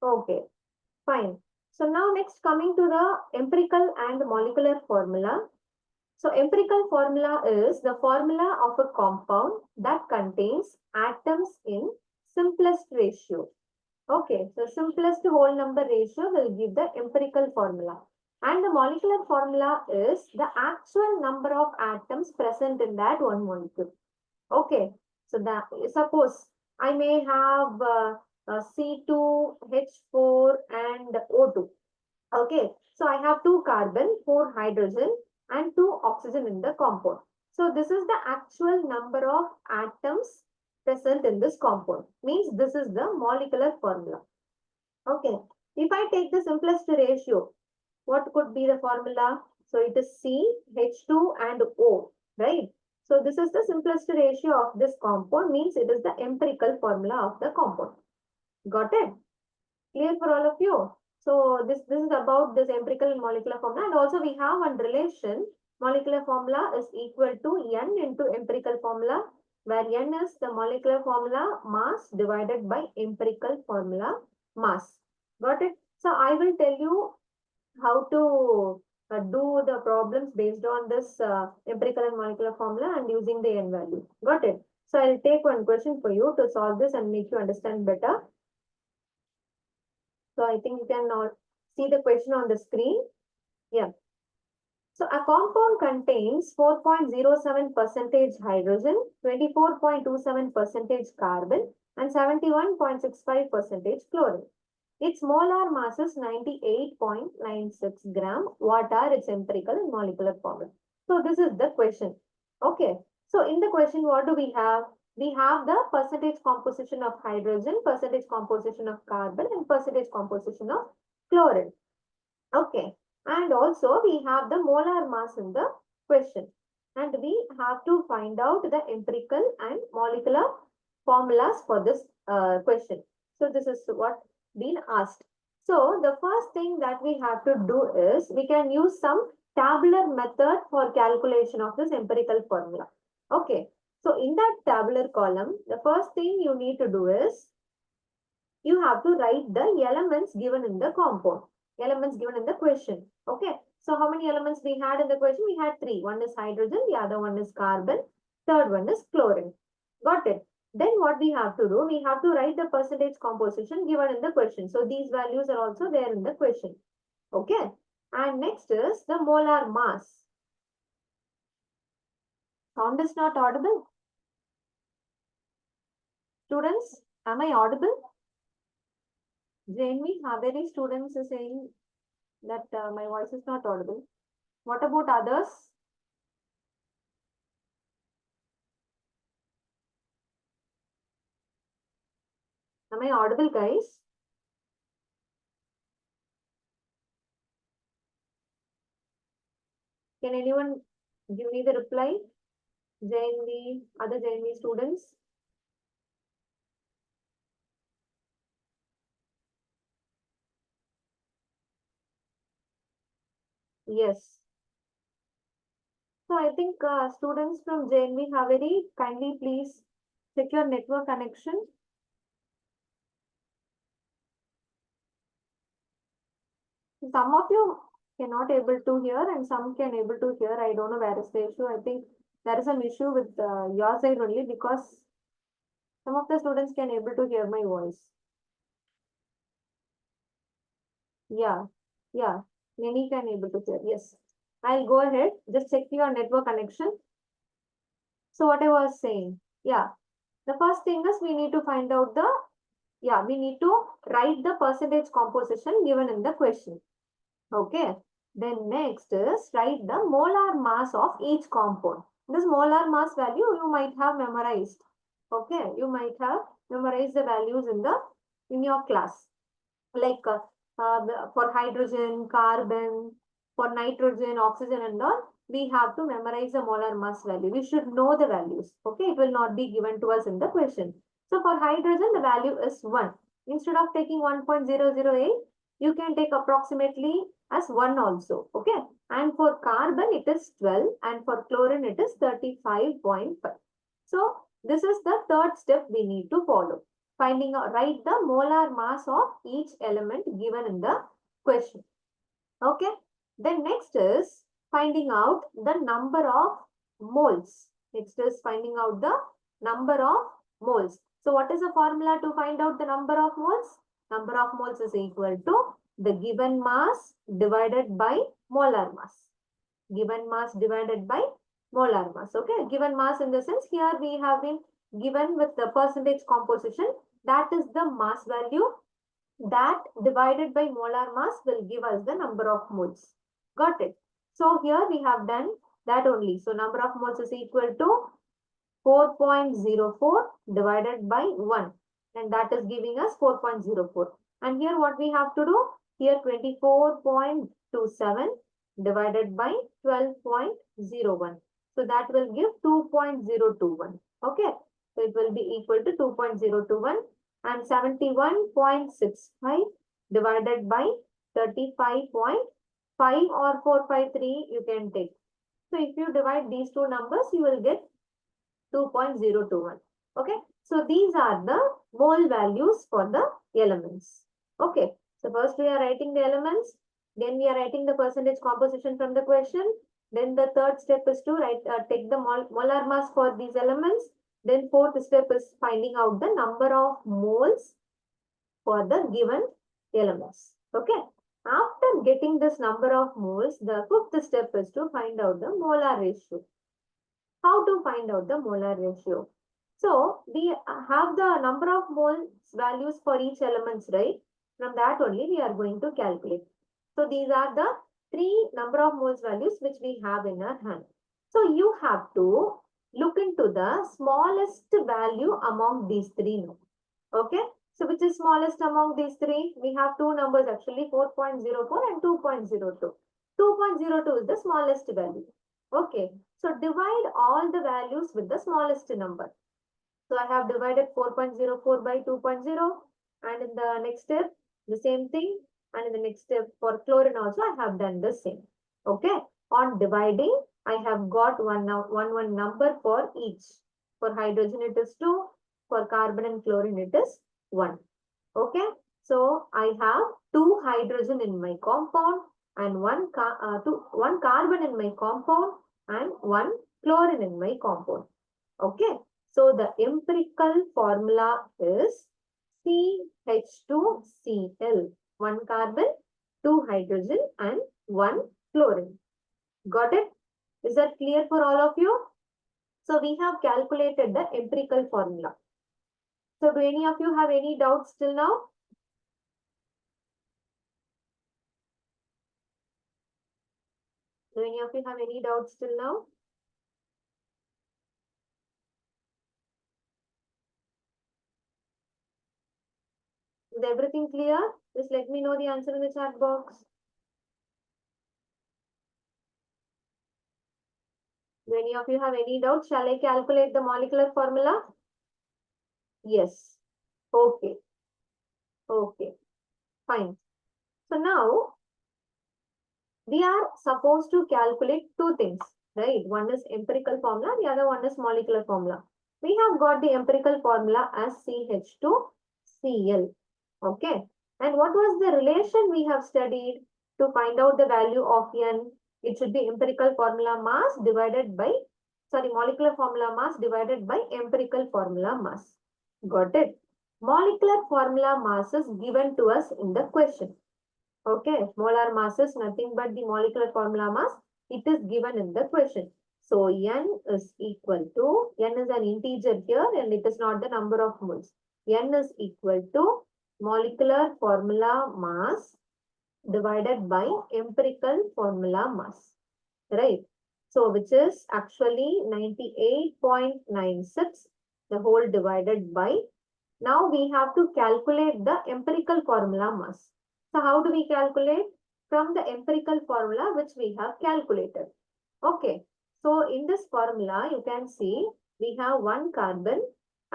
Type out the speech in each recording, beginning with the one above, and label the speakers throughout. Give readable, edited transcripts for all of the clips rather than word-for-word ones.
Speaker 1: Okay, fine. So now next coming to the empirical and molecular formula. So empirical formula is the formula of a compound that contains atoms in simplest ratio. Okay, so simplest whole number ratio will give the empirical formula. And the molecular formula is the actual number of atoms present in that one molecule. Okay, so that suppose I may have C2, H4 and O2. Okay, so I have 2 carbon, 4 hydrogen and 2 oxygen in the compound. So this is the actual number of atoms present in this compound. Means this is the molecular formula. Okay, if I take the simplest ratio, what could be the formula? So it is C, H2 and O, right? So this is the simplest ratio of this compound, means it is the empirical formula of the compound. Got it? Clear for all of you? So this is about this empirical and molecular formula, and also we have one relation. Molecular formula is equal to N into empirical formula, where N is the molecular formula mass divided by empirical formula mass. Got it? So I will tell you how to do the problems based on this empirical and molecular formula and using the N value. Got it? So I'll take one question for you to solve this and make you understand better. So I think you can now see the question on the screen. Yeah. So a compound contains 4.07% hydrogen, 24.27% carbon, and 71.65% chlorine. Its molar mass is 98.96 gram. What are its empirical and molecular formula? So this is the question. Okay. So in the question, what do we have? We have the percentage composition of hydrogen, percentage composition of carbon, and percentage composition of chlorine. Okay. And also we have the molar mass in the question. And we have to find out the empirical and molecular formulas for this question. So this is what been asked. So the first thing that we have to do is we can use some tabular method for calculation of this empirical formula. Okay. So in that tabular column, the first thing you need to do is you have to write the elements given in the compound. Elements given in the question. Okay. So how many elements we had in the question? We had 3. One is hydrogen, the other one is carbon, third one is chlorine. Got it? Then what we have to do? We have to write the percentage composition given in the question. So these values are also there in the question. Okay. And next is the molar mass. Sound is not audible. Students, am I audible? Janvi, Haveri students are saying that my voice is not audible. What about others? Am I audible, guys? Can anyone give me the reply? Janvi, other Janvi students? Yes. So I think students from JNV Haveri, kindly please check your network connection. Some of you cannot able to hear and some can able to hear. I don't know where is the issue. I think there is an issue with your side only, because some of the students can able to hear my voice. Yeah, yeah. Many can able to hear. Yes. I'll go ahead. Just check your network connection. So what I was saying. Yeah. The first thing is we need to find out the, we need to write the percentage composition given in the question. Okay. Then next is write the molar mass of each compound. This molar mass value you might have memorized. Okay. You might have memorized the values in your class. Like for hydrogen, carbon, for nitrogen, oxygen and all, we have to memorize the molar mass value. We should know the values. Okay. It will not be given to us in the question. So for hydrogen, the value is 1. Instead of taking 1.008, you can take approximately as 1 also. Okay. And for carbon, it is 12. And for chlorine, it is 35.5. So this is the third step we need to follow. finding out, write the molar mass of each element given in the question. Okay. Then next is finding out the number of moles. Next is finding out the number of moles. So what is the formula to find out the number of moles? Number of moles is equal to the given mass divided by molar mass. Given mass divided by molar mass. Okay. Given mass in the sense here we have been given with the percentage composition. That is the mass value. That divided by molar mass will give us the number of moles. Got it? So here we have done that only. So number of moles is equal to 4.04 divided by 1. And that is giving us 4.04. And here what we have to do? Here 24.27 divided by 12.01. So that will give 2.021. Okay. So it will be equal to 2.021. And 71.65 divided by 35.5 or 453 you can take. So if you divide these two numbers, you will get 2.021. Okay. So these are the mole values for the elements. Okay. So first we are writing the elements. Then we are writing the percentage composition from the question. Then the third step is to take the molar mass for these elements. Then fourth step is finding out the number of moles for the given elements. Okay. After getting this number of moles, the fifth step is to find out the molar ratio. How to find out the molar ratio? So we have the number of moles values for each elements, right? From that only we are going to calculate. So these are the three number of moles values which we have in our hand. So you have to look into the smallest value among these three. Okay. So which is smallest among these three? We have two numbers actually, 4.04 and 2.02. 2.02 is the smallest value. Okay. So divide all the values with the smallest number. So I have divided 4.04 by 2.0, and in the next step, the same thing. And in the next step for chlorine also, I have done the same. Okay. On dividing, I have got one number for each. For hydrogen, it is 2. For carbon and chlorine, it is 1. Okay. So I have 2 hydrogen in my compound and one carbon in my compound and 1 chlorine in my compound. Okay. So the empirical formula is CH2Cl. 1 carbon, 2 hydrogen and 1 chlorine. Got it? Is that clear for all of you? So we have calculated the empirical formula. So do any of you have any doubts till now? Do any of you have any doubts till now? Is everything clear? Just let me know the answer in the chat box. Do any of you have any doubts? Shall I calculate the molecular formula? Yes. Okay. Okay. Fine. So now we are supposed to calculate two things, right? One is empirical formula, the other one is molecular formula. We have got the empirical formula as CH2Cl. Okay. And what was the relation we have studied to find out the value of N? It should be empirical formula mass divided by, molecular formula mass divided by empirical formula mass. Got it? Molecular formula mass is given to us in the question. Okay, molar mass is nothing but the molecular formula mass. It is given in the question. So N is equal to, N is an integer here and it is not the number of moles. N is equal to molecular formula mass divided by empirical formula mass. Right. So which is actually 98.96, the whole divided by. Now we have to calculate the empirical formula mass. So how do we calculate? From the empirical formula which we have calculated. Okay. So in this formula, you can see we have 1 carbon.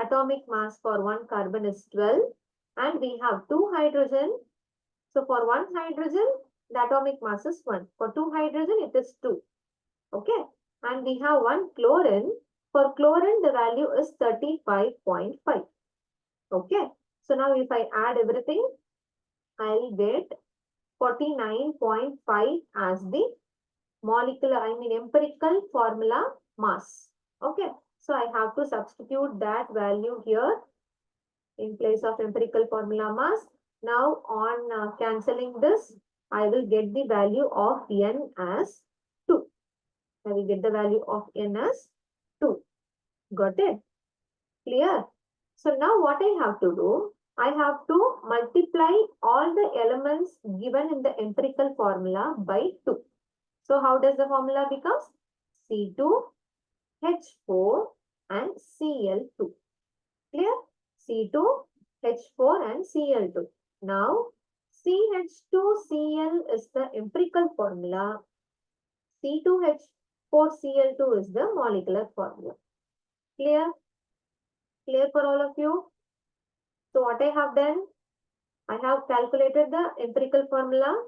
Speaker 1: Atomic mass for 1 carbon is 12. And we have 2 hydrogen. So for 1 hydrogen, the atomic mass is 1. For 2 hydrogen, it is 2. Okay. And we have 1 chlorine. For chlorine, the value is 35.5. Okay. So now if I add everything, I'll get 49.5 as the empirical formula mass. Okay. So I have to substitute that value here in place of empirical formula mass. Now on cancelling this, I will get the value of N as 2. I will get the value of N as 2. Got it? Clear? So now what I have to do, I have to multiply all the elements given in the empirical formula by 2. So how does the formula becomes? C2H4 and Cl2. Clear? C2H4 and Cl2. Now CH2Cl is the empirical formula. C2H4Cl2 is the molecular formula. Clear? Clear for all of you? So what I have done, I have calculated the empirical formula.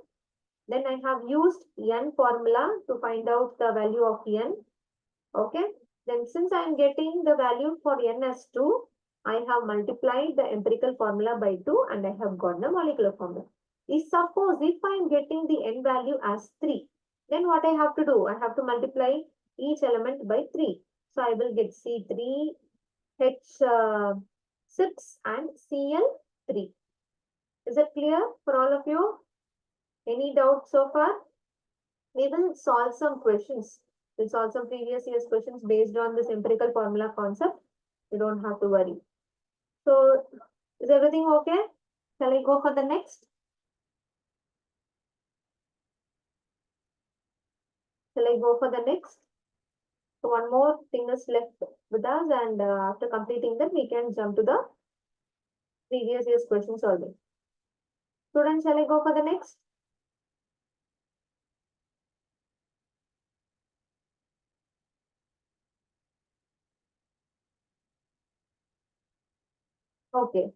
Speaker 1: Then I have used N formula to find out the value of N. Okay. Then since I am getting the value for N as 2, I have multiplied the empirical formula by 2 and I have got the molecular formula. Suppose if I am getting the N value as 3, then what I have to do? I have to multiply each element by 3. So I will get C3, H6 and Cl3. Is it clear for all of you? Any doubts so far? We will solve some questions. We'll solve some previous year's questions based on this empirical formula concept. You don't have to worry. So, is everything okay? Shall I go for the next? Shall I go for the next? So, one more thing is left with us, and after completing that, we can jump to the previous year's question solving. Students, shall I go for the next? Okay.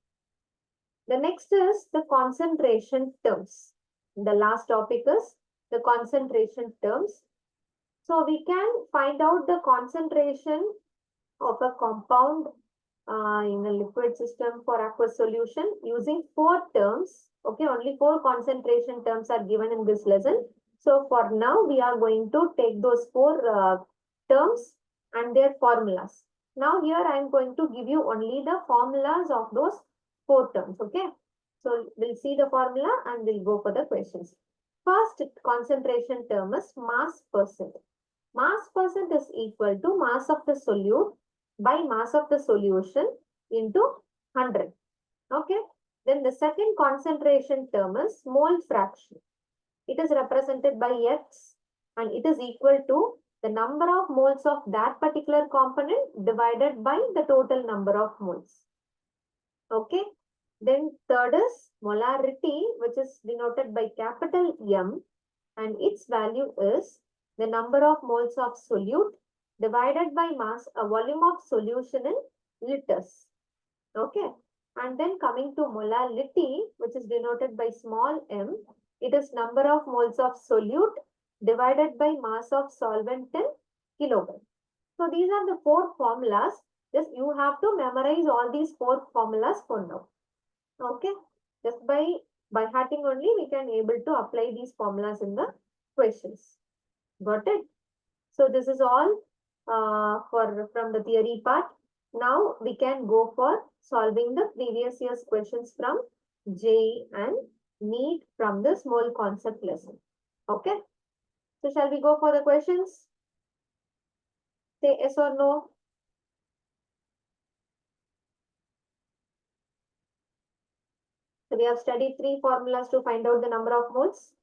Speaker 1: The next is the concentration terms. The last topic is the concentration terms. So we can find out the concentration of a compound in a liquid system for aqueous solution using 4 terms. Okay, only 4 concentration terms are given in this lesson. So for now, we are going to take those 4 terms and their formulas. Now here I am going to give you only the formulas of those 4 terms. Okay, so we'll see the formula and we'll go for the questions. First concentration term is mass percent. Mass percent is equal to mass of the solute by mass of the solution into 100. Okay. Then the second concentration term is mole fraction. It is represented by X and it is equal to the number of moles of that particular component divided by the total number of moles. Okay. Then third is molarity, which is denoted by capital M, and its value is the number of moles of solute divided by mass, a volume of solution in liters. Okay. And then coming to molality, which is denoted by small m, it is number of moles of solute divided by mass of solvent in kilogram. So these are the 4 formulas. Just you have to memorize all these 4 formulas for now. Okay. Just by hearting only, we can able to apply these formulas in the questions. Got it? So this is all from the theory part. Now we can go for solving the previous year's questions from JEE and NEET from the small concept lesson. Okay. So shall we go for the questions? Say yes or no. So we have studied 3 formulas to find out the number of moles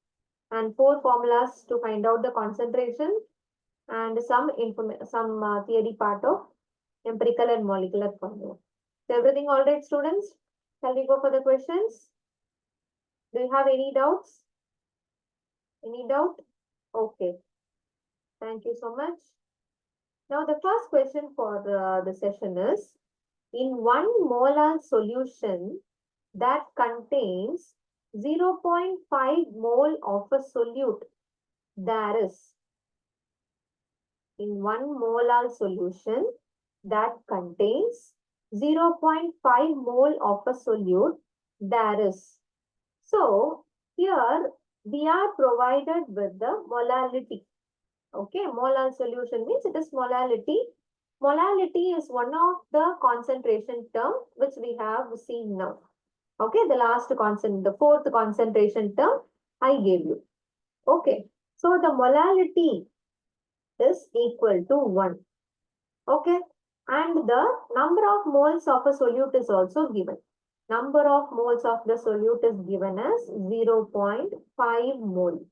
Speaker 1: and 4 formulas to find out the concentration and some theory part of empirical and molecular formula. So everything all right, students? Shall we go for the questions? Do you have any doubts? Any doubt? Okay. Thank you so much. Now the first question for the session is, in 1 molar solution that contains 0.5 mole of a solute, there is, in 1 molar solution that contains 0.5 mole of a solute there is. So here we are provided with the molality. Okay, molar solution means it is molality. Molality is one of the concentration term which we have seen now. Okay, the fourth concentration term I gave you. Okay, so the molality is equal to 1. Okay, and the number of moles of a solute is also given. Number of moles of the solute is given as 0.5 mole.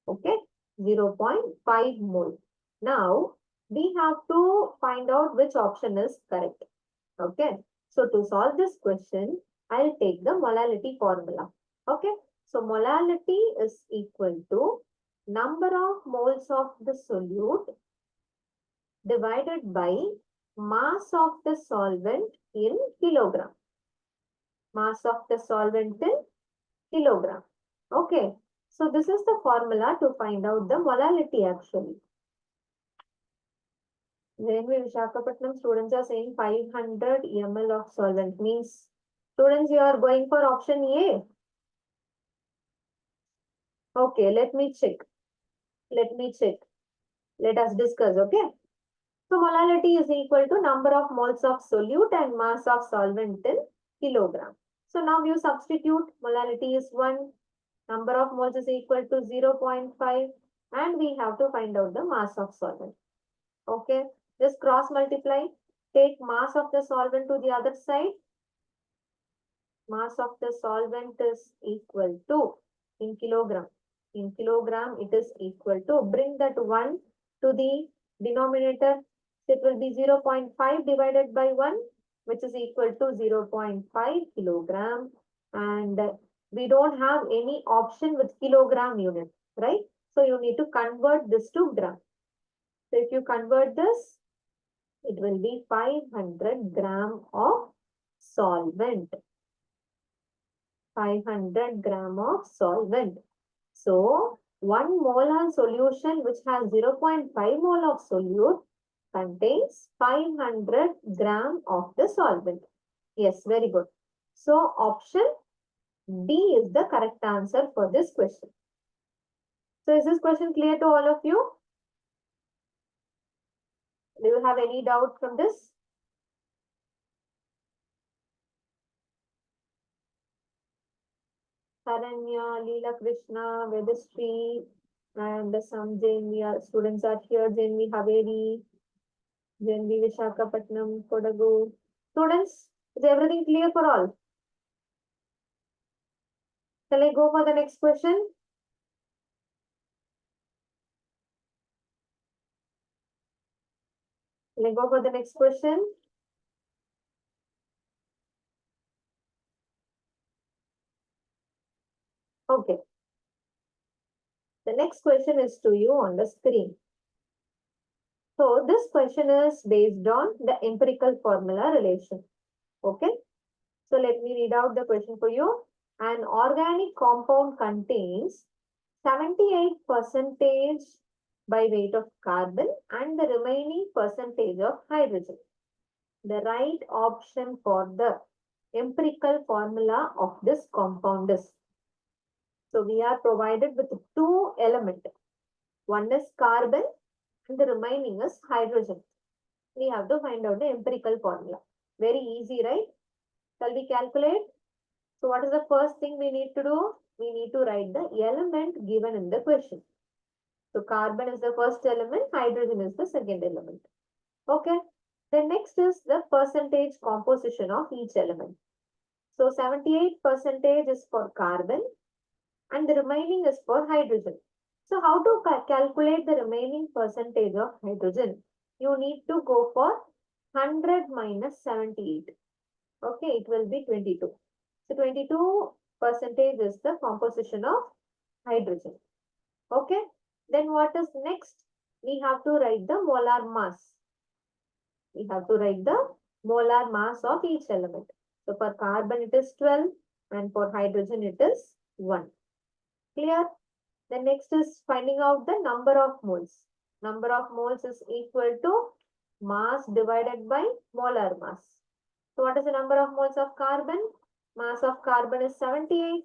Speaker 1: Okay, 0.5 mole. Now, we have to find out which option is correct. Okay, so to solve this question, I'll take the molality formula. Okay, so molality is equal to number of moles of the solute divided by mass of the solvent in kilogram. Mass of the solvent in kilogram. Okay, so this is the formula to find out the molality actually. When we Visakhapatnam students are saying 500 ml of solvent means students you are going for option A. Okay, let me check. Let us discuss, okay? So molality is equal to number of moles of solute and mass of solvent in kilogram. So now you substitute molality is 1, number of moles is equal to 0.5 and we have to find out the mass of solvent. Okay, just cross multiply, take mass of the solvent to the other side. Mass of the solvent is equal to in kilogram. In kilogram it is equal to, bring that 1 to the denominator. It will be 0.5 divided by 1 which is equal to 0.5 kilogram, and we don't have any option with kilogram unit, right? So you need to convert this to gram. So if you convert this, it will be 500 gram of solvent. 500 gram of solvent. So 1 molar solution which has 0.5 mole of solute contains 500 gram of the solvent. Yes, very good. So option D is the correct answer for this question. So is this question clear to all of you? Do you have any doubt from this? Saranya, Leela Krishna, Vedashree, and some JNV students are here. JNV Haveri, JNV Visakhapatnam, Kodagu. Students, is everything clear for all? Shall I go for the next question? Shall I go for the next question? Okay. The next question is to you on the screen. So this question is based on the empirical formula relation. Okay. So let me read out the question for you. An organic compound contains 78% by weight of carbon and the remaining percentage of hydrogen. The right option for the empirical formula of this compound is. So we are provided with 2 elements. One is carbon and the remaining is hydrogen. We have to find out the empirical formula. Very easy, right? Shall we calculate? So what is the first thing we need to do? We need to write the element given in the question. So carbon is the first element, hydrogen is the second element. Okay. Then next is the percentage composition of each element. So 78% is for carbon and the remaining is for hydrogen. So how to calculate the remaining percentage of hydrogen? You need to go for 100 minus 78. Okay, it will be 22. So 22% is the composition of hydrogen. Okay, then what is next? We have to write the molar mass. We have to write the molar mass of each element. So for carbon it is 12 and for hydrogen it is 1. Clear? The next is finding out the number of moles. Number of moles is equal to mass divided by molar mass. So what is the number of moles of carbon? Mass of carbon is 78.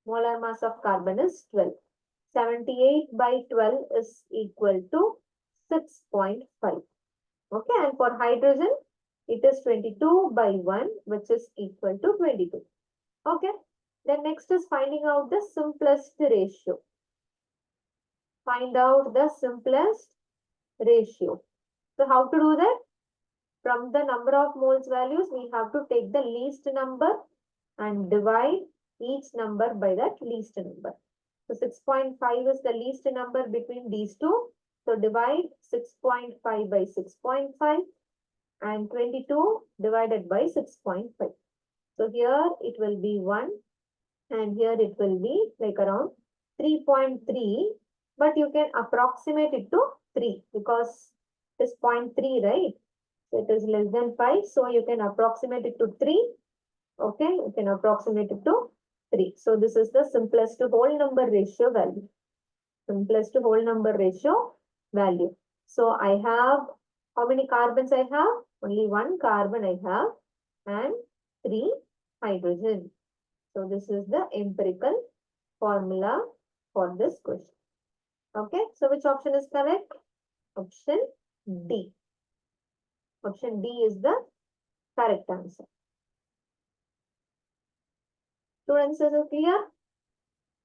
Speaker 1: Molar mass of carbon is 12. 78 by 12 is equal to 6.5. Okay, and for hydrogen, it is 22 by 1, which is equal to 22. Okay, then next is finding out the simplest ratio. Find out the simplest ratio. So how to do that? From the number of moles values, we have to take the least number and divide each number by that least number. So 6.5 is the least number between these two. So divide 6.5 by 6.5 and 22 divided by 6.5. So here it will be 1 and here it will be like around 3.3, but you can approximate it to 3 because it is 0.3, right? So it is less than 5. So you can approximate it to 3. Okay, you can approximate it to 3. So this is the simplest whole number ratio value. Simplest whole number ratio value. So I have, how many carbons I have? Only one carbon I have and 3 hydrogen. So this is the empirical formula for this question. Okay, so which option is correct? Option D. Option D is the correct answer. Students, is it clear?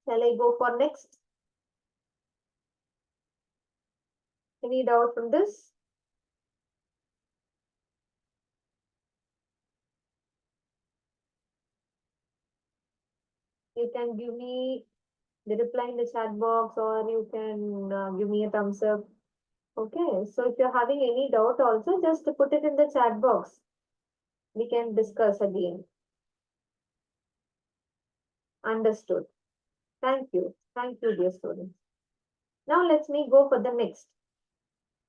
Speaker 1: Shall I go for next? Any doubt from this? You can give me the reply in the chat box or you can give me a thumbs up. Okay, so if you're having any doubt also, just put it in the chat box. We can discuss again. Understood. Thank you. Thank you, dear students. Now let me go for the next.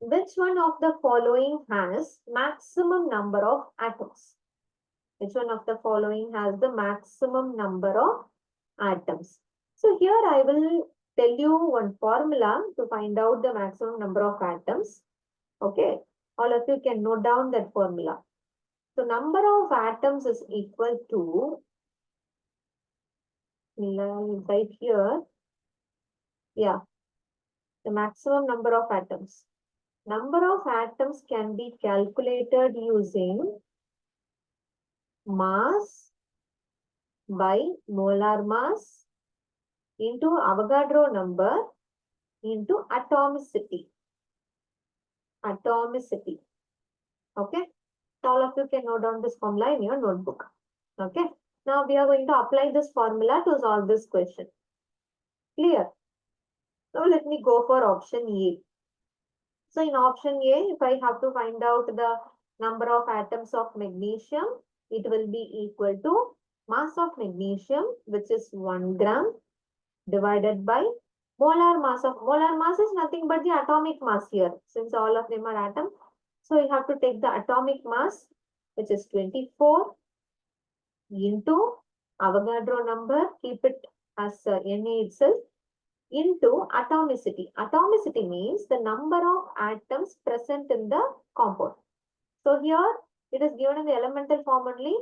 Speaker 1: Which one of the following has maximum number of atoms? Which one of the following has the maximum number of atoms? So here I will tell you one formula to find out the maximum number of atoms. Okay, all of you can note down that formula. So number of atoms is equal to, right here, yeah, the maximum number of atoms. Number of atoms can be calculated using mass by molar mass into Avogadro number into atomicity. Atomicity. Okay. All of you can note down this formula in your notebook. Okay. Now we are going to apply this formula to solve this question. Clear? Now let me go for option A. So in option A, if I have to find out the number of atoms of magnesium, it will be equal to mass of magnesium, which is 1 gram divided by molar mass is nothing but the atomic mass here, since all of them are atoms. So you have to take the atomic mass, which is 24 into Avogadro number, keep it as Na itself, into atomicity. Atomicity means the number of atoms present in the compound. So here it is given in the elemental form only,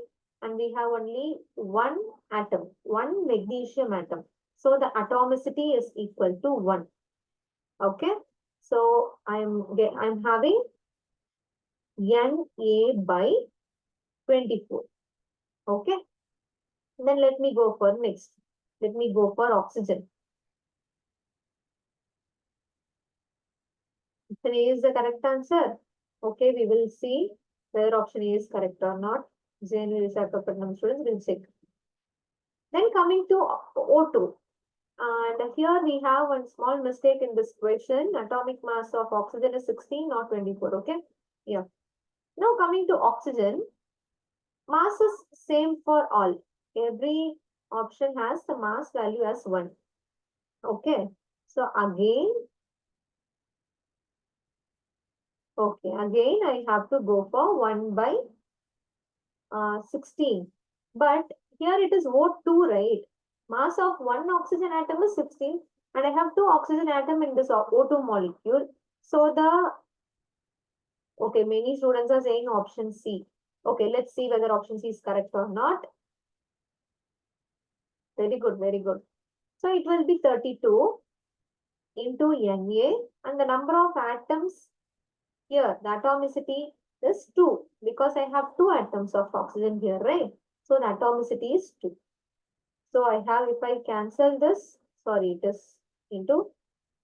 Speaker 1: and we have only one atom, one magnesium atom. So the atomicity is equal to 1. Okay. So I'm having Na by 24. Okay. Then let me go for next. Let me go for oxygen. Option A is the correct answer. Okay, we will see whether option A is correct or not. JNU Visakhapatnam students will check. Then coming to O2. And here we have one small mistake in this question. Atomic mass of oxygen is 16, not 24. Okay. Yeah. Now coming to oxygen. Mass is same for all. Every option has the mass value as 1. Okay. So again, I have to go for 1 by 16. But here it is O2, right? Mass of one oxygen atom is 16 and I have 2 oxygen atom in this O2 molecule. So many students are saying option C. Okay, let's see whether option C is correct or not. Very good, very good. So it will be 32 into Na, and the number of atoms here, the atomicity is 2 because I have 2 atoms of oxygen here, right? So the atomicity is 2. So I have, if I cancel this, sorry, it is into,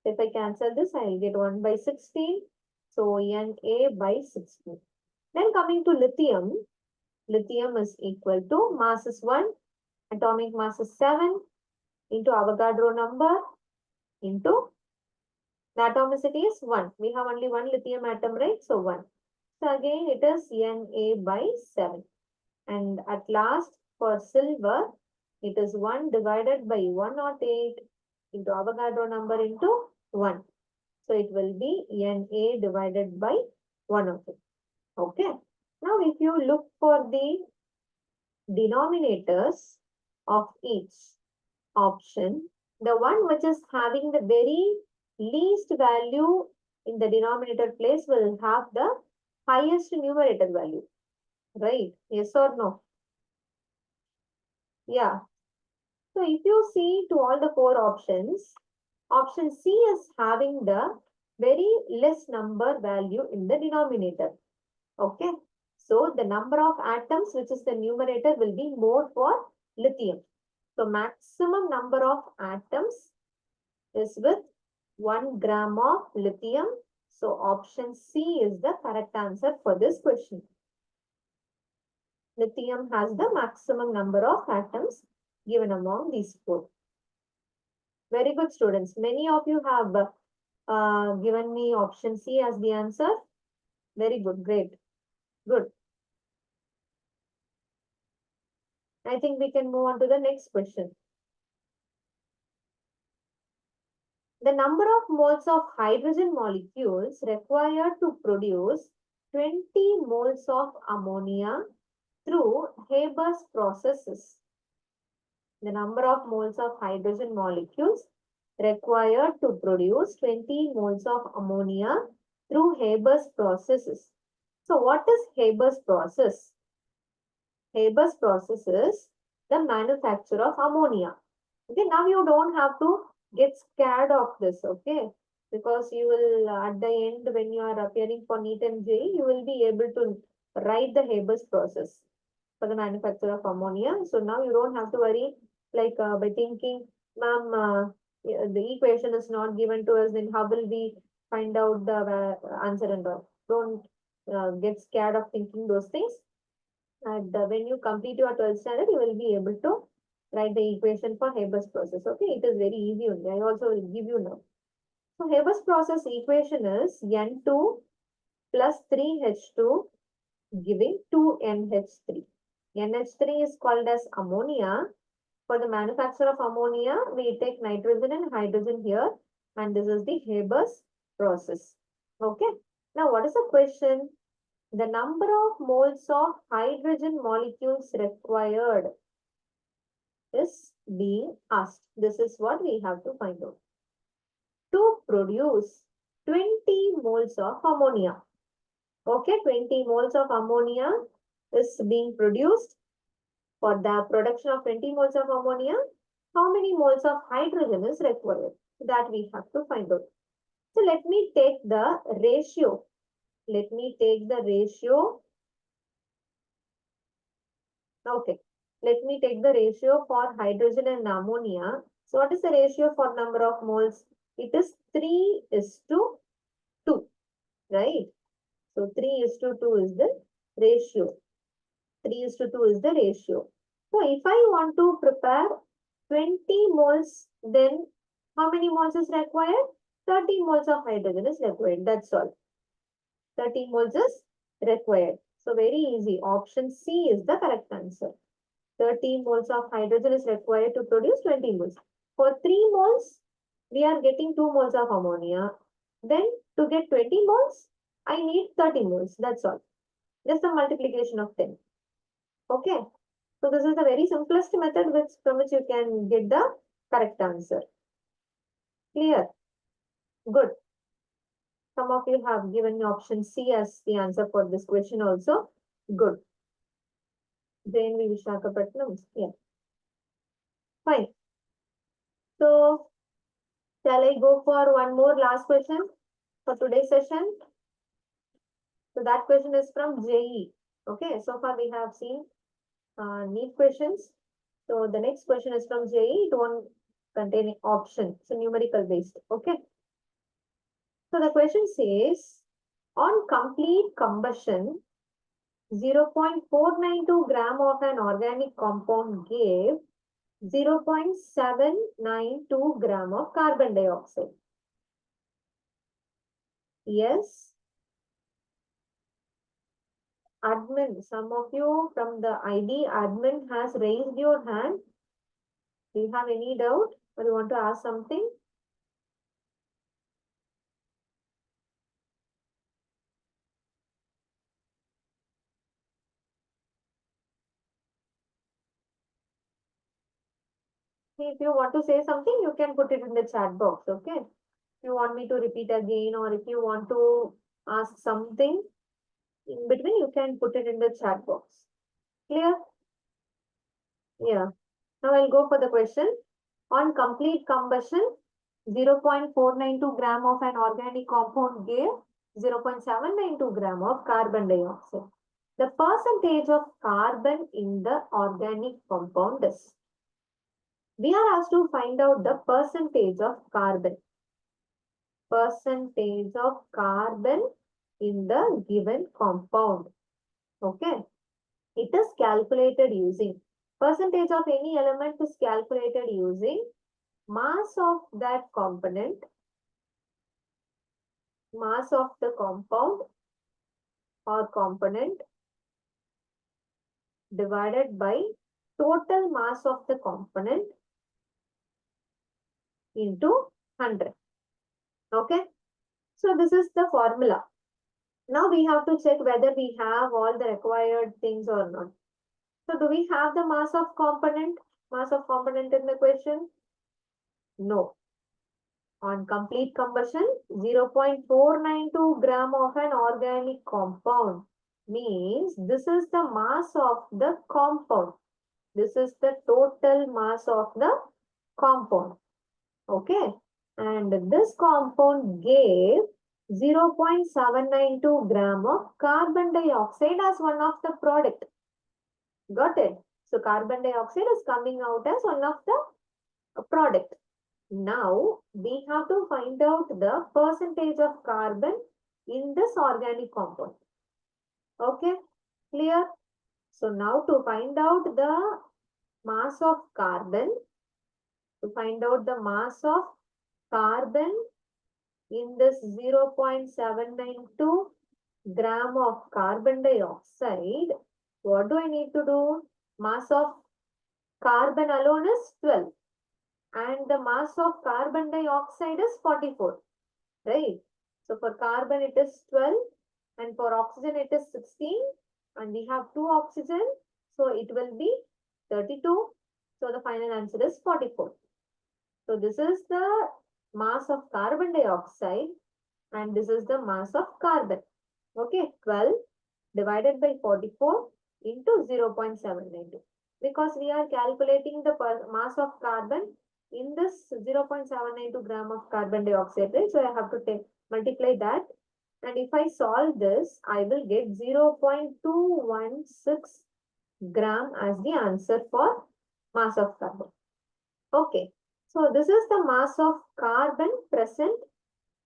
Speaker 1: if I cancel this, I will get 1 by 16. So Na by 16. Then coming to lithium, lithium is equal to mass is 1, atomic mass is 7 into Avogadro number into the atomicity is 1. We have only one lithium atom, right? So 1. So again, it is Na by 7. And at last, for silver, it is 1 divided by 108 into Avogadro number into 1. So it will be Na divided by 108. Okay. Now, if you look for the denominators of each option, the one which is having the very least value in the denominator place will have the highest numerator value, right? Yes or no? Yeah. So if you see to all the 4 options, option C is having the very less number value in the denominator. Okay. So the number of atoms, which is the numerator, will be more for lithium. So maximum number of atoms is with 1 gram of lithium. So option C is the correct answer for this question. Lithium has the maximum number of atoms given among these 4. Very good, students. Many of you have given me option C as the answer. Very good, great, good. I think we can move on to the next question. The number of moles of hydrogen molecules required to produce 20 moles of ammonia through Haber's processes. The number of moles of hydrogen molecules required to produce 20 moles of ammonia through Haber's processes. So what is Haber's process? Haber's process is the manufacture of ammonia. Okay, now you don't have to get scared of this, okay? Because you will, at the end, when you are appearing for NEET and JEE, you will be able to write the Haber's process for the manufacture of ammonia. So now you don't have to worry, like by thinking, ma'am, the equation is not given to us, then how will we find out the answer and all? Don't get scared of thinking those things. And when you complete your 12th standard, you will be able to write the equation for Haber's process. Okay, it is very easy only. I also will give you now. So Haber's process equation is N2 plus 3H2 giving 2NH3. NH3 is called as ammonia. For the manufacture of ammonia, we take nitrogen and hydrogen here, and this is the Haber's process. Okay. Now, what is the question? The number of moles of hydrogen molecules required is being asked. This is what we have to find out. To produce 20 moles of ammonia. Okay, 20 moles of ammonia is being produced. For the production of 20 moles of ammonia, how many moles of hydrogen is required? That we have to find out. So let me take the ratio. Let me take the ratio. Okay. Let me take the ratio for hydrogen and ammonia. So what is the ratio for number of moles? It is 3:2, right? So 3:2 is the ratio. 3:2 is the ratio. So if I want to prepare 20 moles, then how many moles is required? 30 moles of hydrogen is required. That's all. 30 moles is required. So very easy. Option C is the correct answer. 30 moles of hydrogen is required to produce 20 moles. For 3 moles, we are getting 2 moles of ammonia. Then to get 20 moles, I need 30 moles. That's all. Just the multiplication of 10. Okay. So this is the very simplest method from which you can get the correct answer. Clear? Good. Some of you have given option C as the answer for this question also. Good. JNV Visakhapatnam. Yeah, fine. So, shall I go for one more last question for today's session? So that question is from JE. Okay, so far we have seen neat questions. So the next question is from JE. It won't contain option. So numerical based. Okay. So the question says, on complete combustion, 0.492 gram of an organic compound gave 0.792 gram of carbon dioxide. Yes. Admin, some of you from the ID admin has raised your hand. Do you have any doubt or you want to ask something? If you want to say something, you can put it in the chat box, okay? If you want me to repeat again or if you want to ask something in between, you can put it in the chat box. Clear? Yeah. Now I'll go for the question. On complete combustion, 0.492 gram of an organic compound gave 0.792 gram of carbon dioxide. The percentage of carbon in the organic compound is. We are asked to find out the percentage of carbon. Percentage of carbon in the given compound. Okay. It is calculated using. Percentage of any element is calculated using mass of that component, mass of the compound or component divided by total mass of the component into 100. Okay. So this is the formula. Now we have to check whether we have all the required things or not. So do we have the mass of component? Mass of component in the question? No. On complete combustion, 0.492 gram of an organic compound means this is the mass of the compound. This is the total mass of the compound. Okay. And this compound gave 0.792 gram of carbon dioxide as one of the product. Got it? So carbon dioxide is coming out as one of the product. Now we have to find out the percentage of carbon in this organic compound. Okay, clear? So now to find out the mass of carbon, in this 0.792 gram of carbon dioxide, what do I need to do? Mass of carbon alone is 12 and the mass of carbon dioxide is 44, right? So for carbon it is 12 and for oxygen it is 16 and we have 2 oxygen, so it will be 32. So the final answer is 44. So this is the mass of carbon dioxide and this is the mass of carbon. Okay, 12 divided by 44 into 0.792. Because we are calculating the mass of carbon in this 0.792 gram of carbon dioxide, right? So I have to multiply that. And if I solve this, I will get 0.216 gram as the answer for mass of carbon. Okay. So this is the mass of carbon present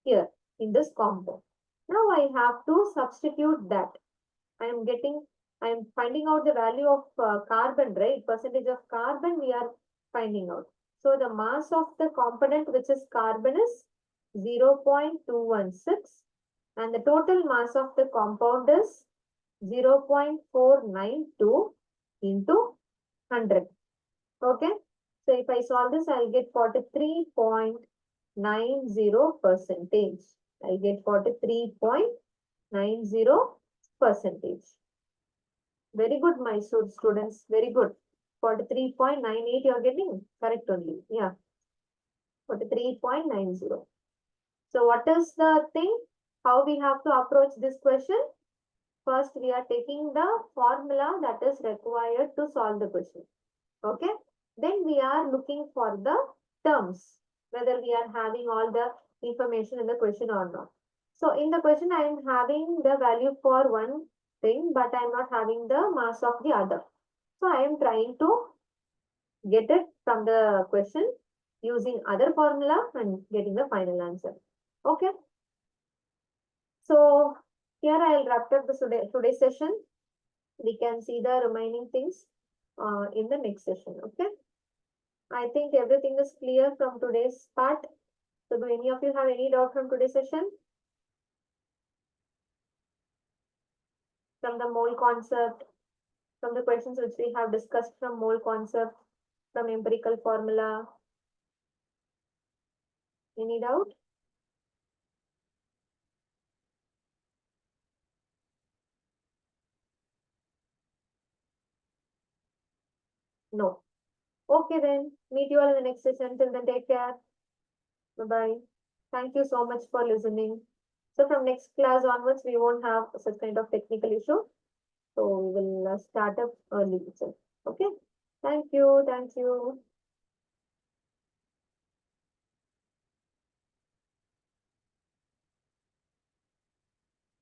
Speaker 1: here in this compound. Now I have to substitute that. I am finding out the value of carbon, right? Percentage of carbon we are finding out. So the mass of the component which is carbon is 0.216 and the total mass of the compound is 0.492 into 100. Okay. So if I solve this, I'll get 43.90 percentage. I'll get 43.90 percentage. Very good, my students. Very good. 43.98 you're getting correct only. Yeah. 43.90. So what is the thing? How we have to approach this question? First, we are taking the formula that is required to solve the question. Okay. Then we are looking for the terms, whether we are having all the information in the question or not. So in the question, I am having the value for one thing, but I am not having the mass of the other. So I am trying to get it from the question using other formula and getting the final answer. Okay. So here I'll wrap up the today's session. We can see the remaining things in the next session. Okay. I think everything is clear from today's part. So do any of you have any doubt from today's session? From the mole concept, from the questions which we have discussed from mole concept, from empirical formula. Any doubt? No. Okay then. Meet you all in the next session. Till then, take care. Bye-bye. Thank you so much for listening. So from next class onwards, we won't have such kind of technical issue. So we will start up early itself. Okay. Thank you. Thank you.